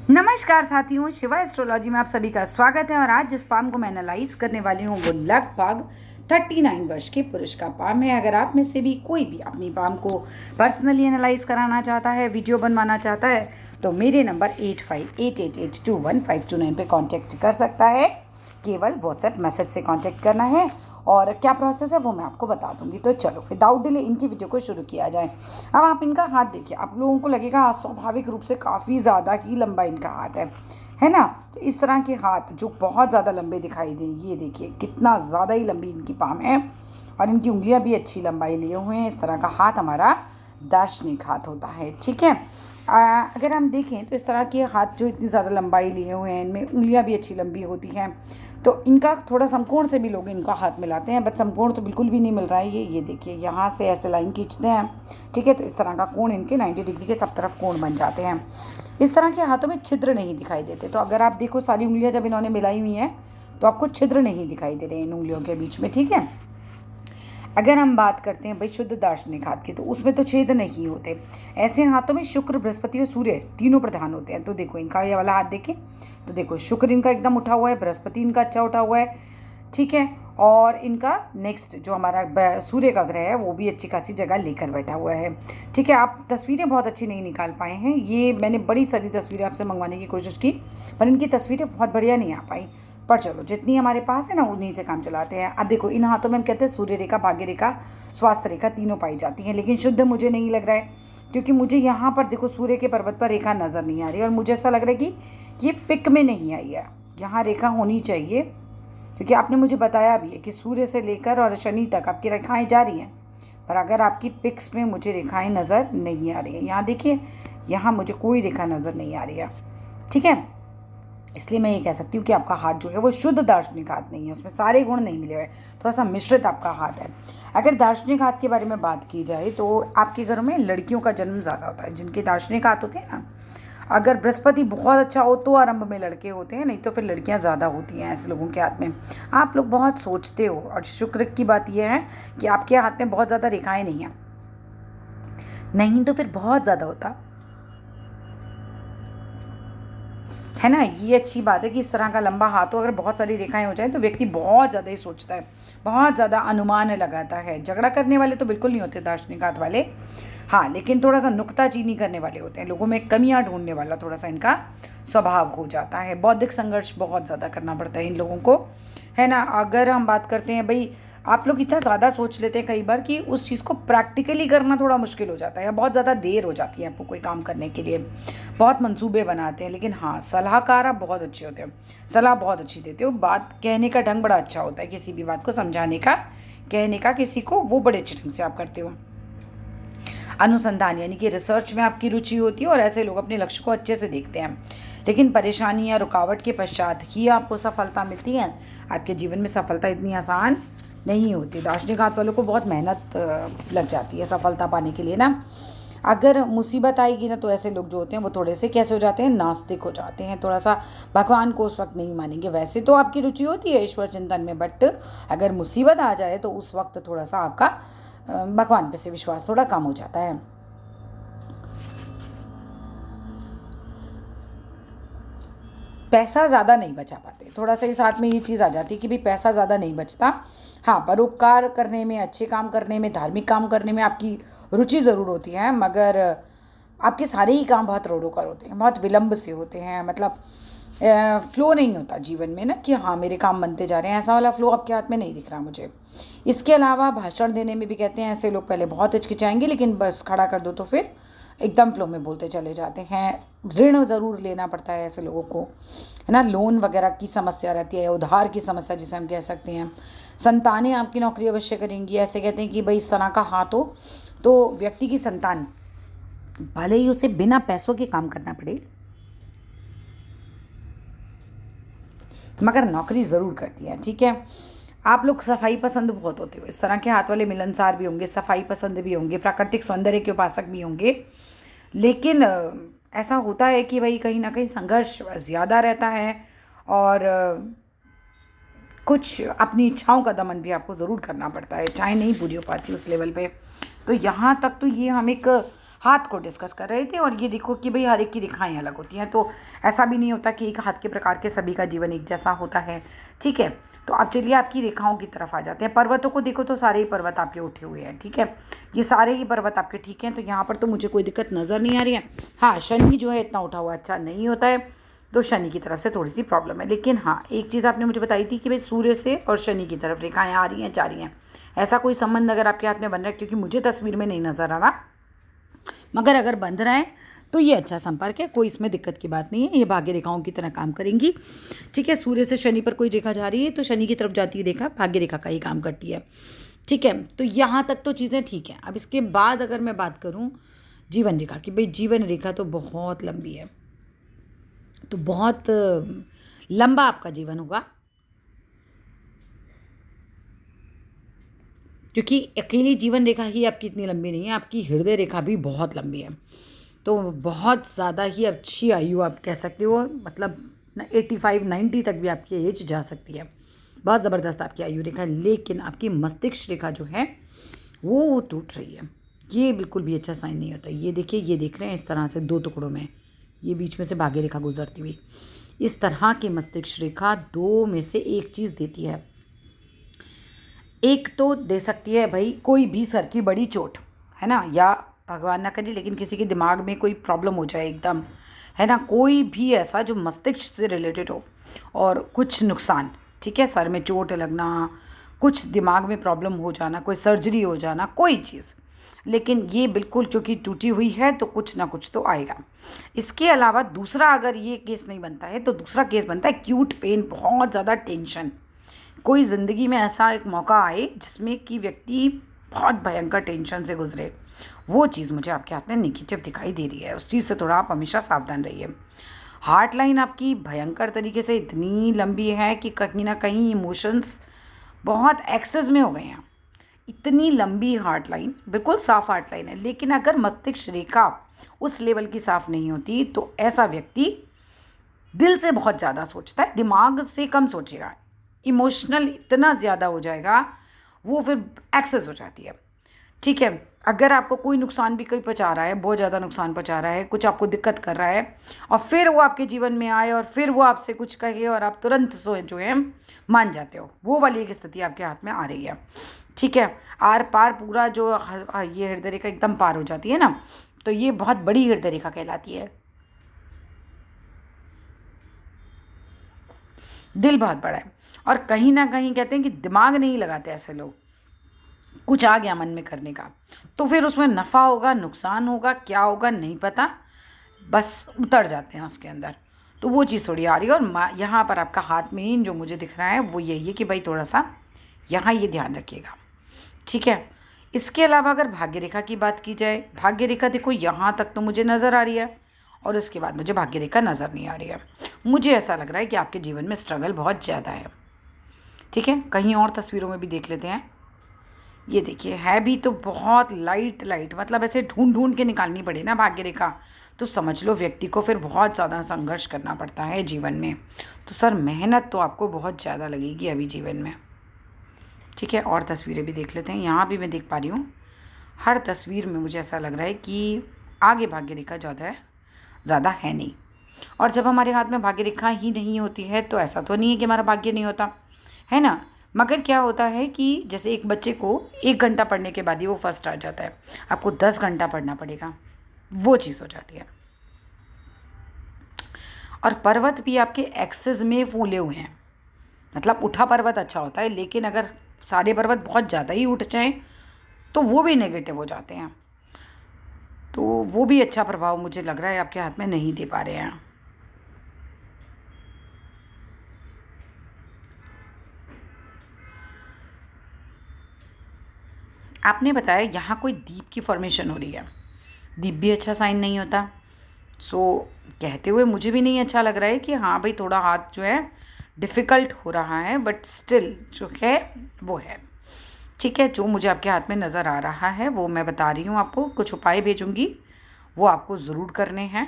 नमस्कार साथियों, शिवा एस्ट्रोलॉजी में आप सभी का स्वागत है। और आज जिस पाम को मैं एनालाइज करने वाली हूँ वो लगभग 39 वर्ष के पुरुष का पाम है। अगर आप में से भी कोई भी अपनी पाम को पर्सनली एनालाइज कराना चाहता है, वीडियो बनवाना चाहता है, तो मेरे नंबर 8588821529 पे कांटेक्ट कर सकता है। केवल व्हाट्सएप मैसेज से कांटेक्ट करना है और क्या प्रोसेस है वो मैं आपको बता दूंगी। तो चलो विदाउट डिले इनकी वीडियो को शुरू किया जाए। अब आप इनका हाथ देखिए, आप लोगों को लगेगा स्वाभाविक रूप से काफ़ी ज़्यादा ही लंबा इनका हाथ है ना। तो इस तरह के हाथ जो बहुत ज़्यादा लंबे दिखाई दें, ये देखिए कितना ज़्यादा ही लंबी इनकी पाम है और इनकी उंगलियां भी अच्छी लंबाई लिए हुए हैं। इस तरह का हाथ हमारा दार्शनिक हाथ होता है, ठीक है। अगर हम देखें तो इस तरह के हाथ जो इतनी ज़्यादा लंबाई लिए हुए हैं, इनमें उंगलियां भी अच्छी लंबी होती हैं। तो इनका थोड़ा समकोण से भी लोग इनका हाथ मिलाते हैं, बट समकोण तो बिल्कुल भी नहीं मिल रहा है। ये देखिए यहाँ से ऐसे लाइन खींचते हैं, ठीक है। तो इस तरह का कोण इनके 90 डिग्री के सब तरफ कोण बन जाते हैं। इस तरह के हाथों में छिद्र नहीं दिखाई देते। तो अगर आप देखो सारी उंगलियां जब इन्होंने मिलाई हुई हैं तो आपको छिद्र नहीं दिखाई दे रहे हैं इन उंगलियों के बीच में, ठीक है। अगर हम बात करते हैं भाई शुद्ध दार्शनिक हाथ की, तो उसमें तो छेद नहीं होते। ऐसे हाथों में शुक्र, बृहस्पति और सूर्य तीनों प्रधान होते हैं। तो देखो इनका ये वाला हाथ देखें तो देखो शुक्र इनका एकदम उठा हुआ है, बृहस्पति इनका अच्छा उठा हुआ है, ठीक है। और इनका नेक्स्ट जो हमारा सूर्य का ग्रह है वो भी अच्छी खासी जगह लेकर बैठा हुआ है, ठीक है। आप तस्वीरें बहुत अच्छी नहीं निकाल पाए हैं। ये मैंने बड़ी सारी तस्वीरें आपसे मंगवाने की कोशिश की पर इनकी तस्वीरें बहुत बढ़िया नहीं आ पाई। पर चलो जितनी हमारे पास है ना उन्हीं से काम चलाते हैं। अब देखो इन हाथों में हम कहते हैं सूर्य रेखा, भाग्य रेखा, स्वास्थ्य रेखा तीनों पाई जाती हैं, लेकिन शुद्ध मुझे नहीं लग रहा है क्योंकि मुझे यहाँ पर देखो सूर्य के पर्वत पर रेखा नज़र नहीं आ रही और मुझे ऐसा लग रहा है कि ये पिक में नहीं आई है। यहाँ रेखा होनी चाहिए क्योंकि आपने मुझे बताया भी है कि सूर्य से लेकर और शनि तक आपकी रेखाएं जा रही हैं, पर अगर आपकी पिक्स में मुझे रेखाएं नज़र नहीं आ रही हैं। यहाँ देखिए, यहाँ मुझे कोई रेखा नज़र नहीं आ रही है, ठीक है। इसलिए मैं ये कह सकती हूँ कि आपका हाथ जो है वो शुद्ध दार्शनिक हाथ नहीं है, उसमें सारे गुण नहीं मिले हुए, थोड़ा सा मिश्रित आपका हाथ है। अगर दार्शनिक हाथ के बारे में बात की जाए तो आपके घरों में लड़कियों का जन्म ज़्यादा होता है जिनके दार्शनिक हाथ होते हैं ना। अगर बृहस्पति बहुत अच्छा हो तो आरंभ में लड़के होते हैं, नहीं तो फिर लड़कियां ज़्यादा होती हैं ऐसे लोगों के हाथ में। आप लोग बहुत सोचते हो और शुक्र की बात यह है कि आपके हाथ में बहुत ज़्यादा रेखाएं नहीं हैं, नहीं तो फिर बहुत ज़्यादा होता है ना। ये अच्छी बात है कि इस तरह का लंबा हाथ हो, अगर बहुत सारी रेखाएं हो जाए तो व्यक्ति बहुत ज़्यादा ही सोचता है, बहुत ज़्यादा अनुमान लगाता है। झगड़ा करने वाले तो बिल्कुल नहीं होते दार्शनिक हाथ वाले, हाँ, लेकिन थोड़ा सा नुक्ताचीनी करने वाले होते हैं, लोगों में कमियां ढूंढने वाला थोड़ा सा इनका स्वभाव हो जाता है। बौद्धिक संघर्ष बहुत ज़्यादा करना पड़ता है इन लोगों को, है ना। अगर हम बात करते हैं भाई, आप लोग इतना ज़्यादा सोच लेते हैं कई बार कि उस चीज़ को प्रैक्टिकली करना थोड़ा मुश्किल हो जाता है या बहुत ज़्यादा देर हो जाती है आपको कोई काम करने के लिए। बहुत मंसूबे बनाते हैं, लेकिन हाँ सलाहकार आप बहुत अच्छे होते हो, सलाह बहुत अच्छी देते हो। बात कहने का ढंग बड़ा अच्छा होता है, किसी भी बात को समझाने का, कहने का किसी को, वो बड़े अच्छे ढंग से आप करते हो। अनुसंधान यानी कि रिसर्च में आपकी रुचि होती है और ऐसे लोग अपने लक्ष्य को अच्छे से देखते हैं, लेकिन परेशानी या रुकावट के पश्चात ही आपको सफलता मिलती है। आपके जीवन में सफलता इतनी आसान नहीं होती। दार्शनिक हाथ वालों को बहुत मेहनत लग जाती है सफलता पाने के लिए ना। अगर मुसीबत आएगी ना तो ऐसे लोग जो होते हैं वो थोड़े से कैसे हो जाते हैं, नास्तिक हो जाते हैं, थोड़ा सा भगवान को उस वक्त नहीं मानेंगे। वैसे तो आपकी रुचि होती है ईश्वर चिंतन में, बट अगर मुसीबत आ जाए तो उस वक्त थोड़ा सा आपका भगवान पे से विश्वास थोड़ा कम हो जाता है। पैसा ज़्यादा नहीं बचा पाते, थोड़ा सा इस हाथ में ये चीज़ आ जाती है कि भाई पैसा ज़्यादा नहीं बचता। हाँ, परोपकार करने में, अच्छे काम करने में, धार्मिक काम करने में आपकी रुचि ज़रूर होती है, मगर आपके सारे ही काम बहुत रोड़ोकर होते हैं, बहुत विलम्ब से होते हैं। मतलब फ्लो नहीं होता जीवन में ना कि हाँ मेरे काम बनते जा रहे हैं, ऐसा वाला फ्लो आपके हाथ में नहीं दिख रहा मुझे। इसके अलावा भाषण देने में भी कहते हैं ऐसे लोग पहले बहुत हिचकिचाएंगे, लेकिन बस खड़ा कर दो तो फिर एकदम फ्लो में बोलते चले जाते हैं। ऋण ज़रूर लेना पड़ता है ऐसे लोगों को, है ना। लोन वगैरह की समस्या रहती है, उधार की समस्या जिसे हम कह सकते हैं। संतानें आपकी नौकरी अवश्य करेंगी। ऐसे कहते हैं कि भाई इस तरह का हाथ हो तो व्यक्ति की संतान भले ही उसे बिना पैसों के काम करना पड़े मगर नौकरी ज़रूर करती है, ठीक है। आप लोग सफाई पसंद बहुत होते हो, इस तरह के हाथ वाले मिलनसार भी होंगे, सफाई पसंद भी होंगे, प्राकृतिक सौंदर्य के उपासक भी होंगे। लेकिन ऐसा होता है कि भाई कहीं ना कहीं संघर्ष ज़्यादा रहता है और कुछ अपनी इच्छाओं का दमन भी आपको ज़रूर करना पड़ता है, चाहे नहीं पूरी हो पाती उस लेवल पे। तो यहाँ तक तो ये हम एक हाथ को डिस्कस कर रहे थे। और ये देखो कि भाई हर एक की रेखाएं अलग होती हैं, तो ऐसा भी नहीं होता कि एक हाथ के प्रकार के सभी का जीवन एक जैसा होता है। ठीक है, तो अब चलिए आपकी रेखाओं की तरफ आ जाते हैं। पर्वतों को देखो तो सारे ही पर्वत आपके उठे हुए हैं। ठीक है, ये सारे ही पर्वत आपके ठीक हैं, तो यहाँ पर तो मुझे कोई दिक्कत नज़र नहीं आ रही है। हाँ, शनि जो है इतना उठा हुआ अच्छा नहीं होता है, तो शनि की तरफ से थोड़ी सी प्रॉब्लम है। लेकिन हाँ, एक चीज़ आपने मुझे बताई थी कि भाई सूर्य से और शनि की तरफ रेखाएं आ रही हैं, जा रही हैं, ऐसा कोई संबंध अगर आपके हाथ में बन रहा है, क्योंकि मुझे तस्वीर में नहीं नज़र आ रहा, मगर अगर बंध रहा है तो ये अच्छा संपर्क है, कोई इसमें दिक्कत की बात नहीं है, ये भाग्य रेखाओं की तरह काम करेंगी। ठीक है, सूर्य से शनि पर कोई रेखा जा रही है तो शनि की तरफ जाती है रेखा, भाग्य रेखा का ही काम करती है। ठीक है, तो यहाँ तक तो चीज़ें ठीक हैं। अब इसके बाद अगर मैं बात करूँ जीवन रेखा की, भाई जीवन रेखा तो बहुत लंबी है, तो बहुत लंबा आपका जीवन होगा, क्योंकि अकेली जीवन रेखा ही आपकी इतनी लंबी नहीं है, आपकी हृदय रेखा भी बहुत लंबी है। तो बहुत ज़्यादा ही अच्छी आयु आप कह सकते हो, मतलब 85-90 तक भी आपकी एज जा सकती है। बहुत ज़बरदस्त आपकी आयु रेखा है। लेकिन आपकी मस्तिष्क रेखा जो है वो टूट रही है, ये बिल्कुल भी अच्छा साइन नहीं होता। ये देखिए, ये देख रहे हैं इस तरह से 2 टुकड़ों में, ये बीच में से भाग्य रेखा गुजरती हुई, इस तरह की मस्तिष्क रेखा 2 में से एक चीज़ देती है। एक तो दे सकती है भाई कोई भी सर की बड़ी चोट, है ना, या भगवान ना करे लेकिन किसी के दिमाग में कोई प्रॉब्लम हो जाए एकदम, है ना, कोई भी ऐसा जो मस्तिष्क से रिलेटेड हो और कुछ नुकसान। ठीक है, सर में चोट लगना, कुछ दिमाग में प्रॉब्लम हो जाना, कोई सर्जरी हो जाना, कोई चीज़। लेकिन ये बिल्कुल क्योंकि टूटी हुई है तो कुछ ना कुछ तो आएगा। इसके अलावा दूसरा अगर ये केस नहीं बनता है तो दूसरा केस बनता है एक्यूट पेन, बहुत ज़्यादा टेंशन। कोई ज़िंदगी में ऐसा एक मौका आए जिसमें कि व्यक्ति बहुत भयंकर टेंशन से गुजरे, वो चीज़ मुझे आपके हाथ में नेगेटिव दिखाई दे रही है। उस चीज़ से थोड़ा आप हमेशा सावधान रहिए। हार्ट लाइन आपकी भयंकर तरीके से इतनी लंबी है कि कहीं ना कहीं इमोशंस बहुत एक्सेस में हो गए हैं। इतनी लंबी हार्ट लाइन, बिल्कुल साफ हार्ट लाइन है, लेकिन अगर मस्तिष्क रेखा उस लेवल की साफ नहीं होती तो ऐसा व्यक्ति दिल से बहुत ज़्यादा सोचता है, दिमाग से कम सोचेगा, इमोशनल इतना ज़्यादा हो जाएगा, वो फिर एक्सेस हो जाती है। ठीक है, अगर आपको कोई नुकसान भी कोई पहुंचा रहा है, बहुत ज़्यादा नुकसान पहुंचा रहा है, कुछ आपको दिक्कत कर रहा है, और फिर वो आपके जीवन में आए और फिर वो आपसे कुछ कहे और आप तुरंत जो है मान जाते हो, वो वाली एक स्थिति आपके हाथ में आ रही है। ठीक है, आर पार पूरा जो ये हृदय रेखा एकदम पार हो जाती है ना, तो ये बहुत बड़ी हृदय रेखा कहलाती है। दिल बहुत बड़ा है, और कहीं ना कहीं कहते हैं कि दिमाग नहीं लगाते ऐसे लोग, कुछ आ गया मन में करने का तो फिर उसमें नफ़ा होगा, नुकसान होगा, क्या होगा नहीं पता, बस उतर जाते हैं उसके अंदर। तो वो चीज़ थोड़ी आ रही है। और यहाँ पर आपका हाथ में जो मुझे दिख रहा है वो यही है कि भाई थोड़ा सा यहाँ ये ध्यान रखिएगा। ठीक है, इसके अलावा अगर भाग्य रेखा की बात की जाए, भाग्य रेखा देखो यहाँ तक तो मुझे नज़र आ रही है, और उसके बाद मुझे भाग्य रेखा नज़र नहीं आ रही है। मुझे ऐसा लग रहा है कि आपके जीवन में स्ट्रगल बहुत ज़्यादा है। ठीक है, कहीं और तस्वीरों में भी देख लेते हैं। ये देखिए, है भी तो बहुत लाइट लाइट, मतलब ऐसे ढूंढ ढूंढ के निकालनी पड़े ना भाग्य रेखा, तो समझ लो व्यक्ति को फिर बहुत ज़्यादा संघर्ष करना पड़ता है जीवन में। तो सर मेहनत तो आपको बहुत ज़्यादा लगेगी अभी जीवन में। ठीक है, और तस्वीरें भी देख लेते हैं। यहाँ भी मैं देख पा रही हूँ, हर तस्वीर में मुझे ऐसा लग रहा है कि आगे भाग्य रेखा ज़्यादा है नहीं। और जब हमारे हाथ में भाग्य रेखा ही नहीं होती है तो ऐसा तो नहीं है कि हमारा भाग्य नहीं होता, है ना। मगर क्या होता है कि जैसे एक बच्चे को 1 घंटा पढ़ने के बाद ही वो फर्स्ट आ जाता है, आपको 10 घंटा पढ़ना पड़ेगा, वो चीज़ हो जाती है। और पर्वत भी आपके एक्सेस में फूले हुए हैं, मतलब उठा पर्वत अच्छा होता है, लेकिन अगर सारे पर्वत बहुत ज़्यादा ही उठ जाएं तो वो भी नेगेटिव हो जाते हैं। तो वो भी अच्छा प्रभाव मुझे लग रहा है आपके हाथ में नहीं दे पा रहे हैं। आपने बताया यहाँ कोई दीप की फॉर्मेशन हो रही है, दीप भी अच्छा साइन नहीं होता। सो कहते हुए मुझे भी नहीं अच्छा लग रहा है कि हाँ भाई थोड़ा हाथ जो है डिफ़िकल्ट हो रहा है, बट स्टिल जो है वो है। ठीक है, जो मुझे आपके हाथ में नज़र आ रहा है वो मैं बता रही हूँ आपको, कुछ उपाय भेजूँगी, वो आपको ज़रूर करने हैं।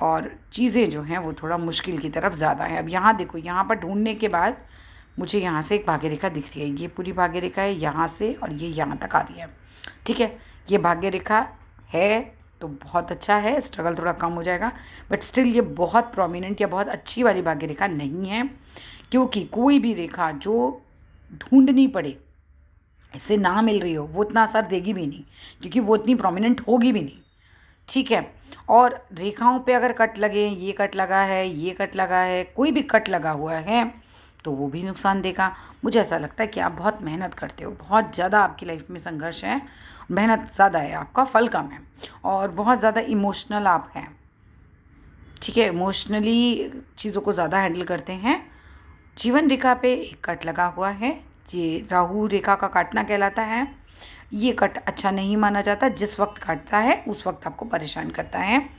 और चीज़ें जो हैं वो थोड़ा मुश्किल की तरफ ज़्यादा है। अब यहाँ देखो, यहाँ पर ढूंढने के बाद मुझे यहाँ से एक भाग्य रेखा दिख रही है, ये पूरी भाग्य रेखा है यहाँ से, और ये यहाँ तक आ रही है। ठीक है, ये भाग्य रेखा है तो बहुत अच्छा है, स्ट्रगल थोड़ा कम हो जाएगा। बट स्टिल ये बहुत प्रोमिनेंट या बहुत अच्छी वाली भाग्य रेखा नहीं है, क्योंकि कोई भी रेखा जो ढूंढनी पड़े, इससे ना मिल रही हो, वो उतना असर देगी भी नहीं, क्योंकि वो इतनी प्रोमिनेंट होगी भी नहीं। ठीक है। और रेखाओं पे अगर कट लगे, ये कट लगा है, ये कट लगा है, कोई भी कट लगा हुआ है, तो वो भी नुकसान देगा। मुझे ऐसा लगता है कि आप बहुत मेहनत करते हो, बहुत ज़्यादा आपकी लाइफ में संघर्ष है, मेहनत ज़्यादा है, आपका फल कम है, और बहुत ज़्यादा इमोशनल आप हैं। ठीक है, इमोशनली चीज़ों को ज़्यादा हैंडल करते हैं। जीवन रेखा पे एक कट लगा हुआ है, ये राहु रेखा का काटना कहलाता है। ये कट अच्छा नहीं माना जाता, जिस वक्त काटता है उस वक्त आपको परेशान करता है।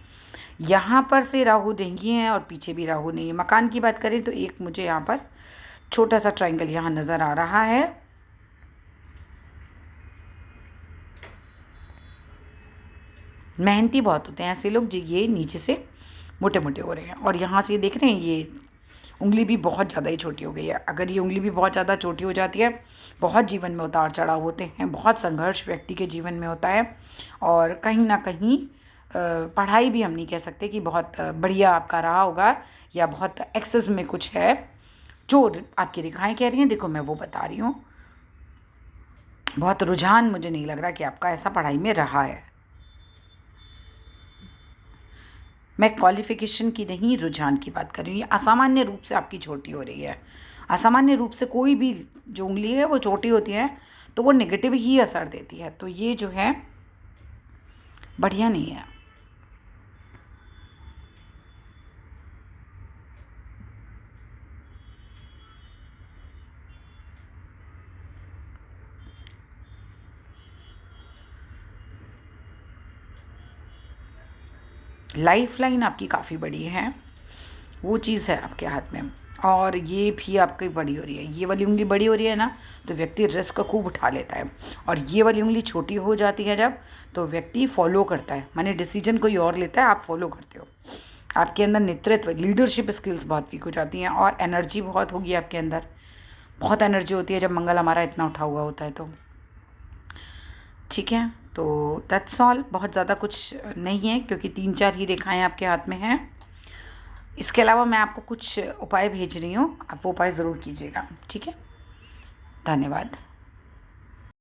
यहाँ पर से राहु नहीं है और पीछे भी राहु नहीं है। मकान की बात करें तो एक मुझे यहाँ पर छोटा सा ट्रायंगल यहाँ नज़र आ रहा है। मेहनती बहुत होते हैं ऐसे लोग जी, ये नीचे से मोटे मोटे हो रहे हैं, और यहाँ से देख रहे हैं ये उंगली भी बहुत ज़्यादा ही छोटी हो गई है। अगर ये उंगली भी बहुत ज़्यादा छोटी हो जाती है, बहुत जीवन में उतार चढ़ाव होते हैं, बहुत संघर्ष व्यक्ति के जीवन में होता है, और कहीं ना कहीं पढ़ाई भी हम नहीं कह सकते कि बहुत बढ़िया आपका रहा होगा, या बहुत एक्सेस में कुछ है। जो आपकी रेखाएं कह रही हैं, देखो मैं वो बता रही हूँ, बहुत रुझान मुझे नहीं लग रहा कि आपका ऐसा पढ़ाई में रहा है। मैं क्वालिफिकेशन की नहीं, रुझान की बात कर रही हूँ। ये असामान्य रूप से आपकी छोटी हो रही है। असामान्य रूप से कोई भी जो उंगली है वो छोटी होती है, तो वो नेगेटिव ही असर देती है। तो ये जो है बढ़िया नहीं है। लाइफ लाइन आपकी काफ़ी बड़ी है, वो चीज़ है आपके हाथ में, और ये भी आपकी बड़ी हो रही है। ये वाली उंगली बड़ी हो रही है ना, तो व्यक्ति रिस्क खूब उठा लेता है, और ये वाली उंगली छोटी हो जाती है जब, तो व्यक्ति फॉलो करता है, माने डिसीजन कोई और लेता है, आप फॉलो करते हो। आपके अंदर नेतृत्व, लीडरशिप स्किल्स बहुत वीक हो जाती हैं, और एनर्जी बहुत होगी आपके अंदर। बहुत एनर्जी होती है जब मंगल हमारा इतना उठा हुआ होता है तो। ठीक है, तो दैट्स ऑल। बहुत ज़्यादा कुछ नहीं है, क्योंकि 3-4 ही रेखाएं आपके हाथ में हैं। इसके अलावा मैं आपको कुछ उपाय भेज रही हूँ, आप वो उपाय ज़रूर कीजिएगा। ठीक है, धन्यवाद।